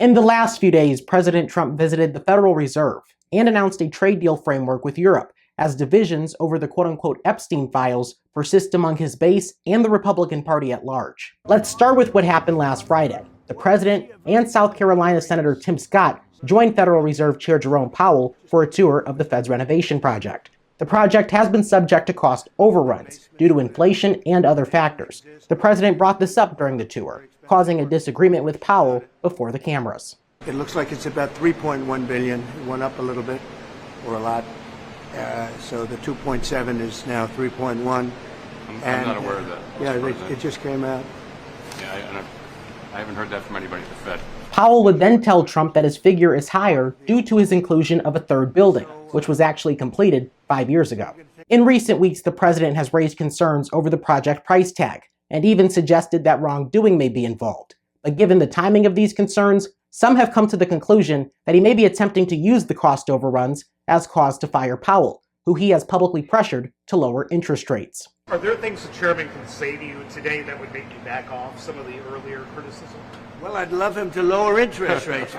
In the last few days, President Trump visited the Federal Reserve and announced a trade deal framework with Europe as divisions over the quote-unquote Epstein files persist among his base and the Republican Party at large. Let's start with what happened last Friday. The president and South Carolina Senator Tim Scott joined Federal Reserve Chair Jerome Powell for a tour of the Fed's renovation project. The project has been subject to cost overruns due to inflation and other factors. The president brought this up during the tour, causing a disagreement with Powell before the cameras. It looks like it's about $3.1 billion. It went up a little bit, or a lot. So the 2.7 is now 3.1. I'm not aware of that. Yeah, it just came out. Yeah, I haven't heard that from anybody at the Fed. Powell would then tell Trump that his figure is higher due to his inclusion of a third building, which was actually completed 5 years ago. In recent weeks, the president has raised concerns over the project price tag, and even suggested that wrongdoing may be involved. But given the timing of these concerns, some have come to the conclusion that he may be attempting to use the cost overruns as cause to fire Powell, who he has publicly pressured to lower interest rates. Are there things the chairman can say to you today that would make you back off some of the earlier criticism? Well, I'd love him to lower interest rates.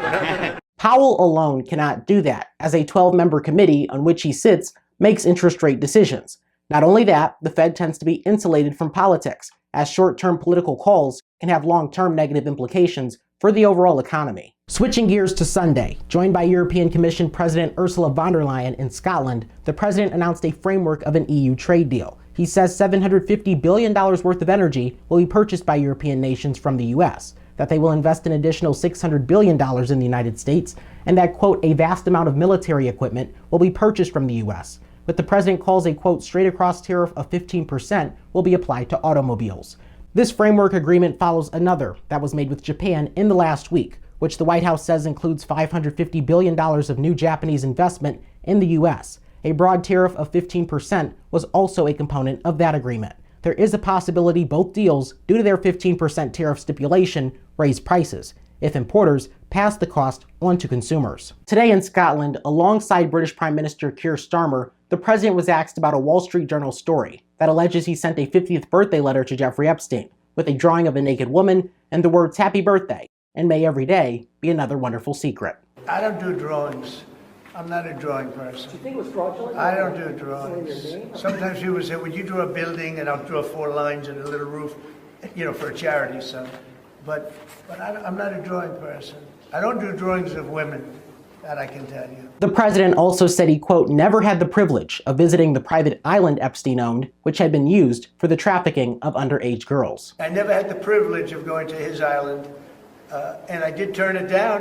Powell alone cannot do that, as a 12-member committee on which he sits makes interest rate decisions. Not only that, the Fed tends to be insulated from politics, as short-term political calls can have long-term negative implications for the overall economy. Switching gears to Sunday, joined by European Commission President Ursula von der Leyen in Scotland, the president announced a framework of an EU trade deal. He says $750 billion worth of energy will be purchased by European nations from the US, that they will invest an additional $600 billion in the United States, and that, quote, a vast amount of military equipment will be purchased from the US. But the president calls a, quote, straight-across tariff of 15% will be applied to automobiles. This framework agreement follows another that was made with Japan in the last week, which the White House says includes $550 billion of new Japanese investment in the US. A broad tariff of 15% was also a component of that agreement. There is a possibility both deals, due to their 15% tariff stipulation, raise prices if importers pass the cost on to consumers. Today in Scotland, alongside British Prime Minister Keir Starmer, the president was asked about a Wall Street Journal story that alleges he sent a 50th birthday letter to Jeffrey Epstein with a drawing of a naked woman and the words "Happy Birthday" and "May every day be another wonderful secret." I don't do drawings. I'm not a drawing person. Do you think it was fraudulent? I don't do drawings. Sometimes people say, would you draw a building? And I'll draw 4 lines and a little roof, for a charity, so. But I'm not a drawing person. I don't do drawings of women, that I can tell you. The president also said he, quote, never had the privilege of visiting the private island Epstein owned, which had been used for the trafficking of underage girls. I never had the privilege of going to his island, and I did turn it down.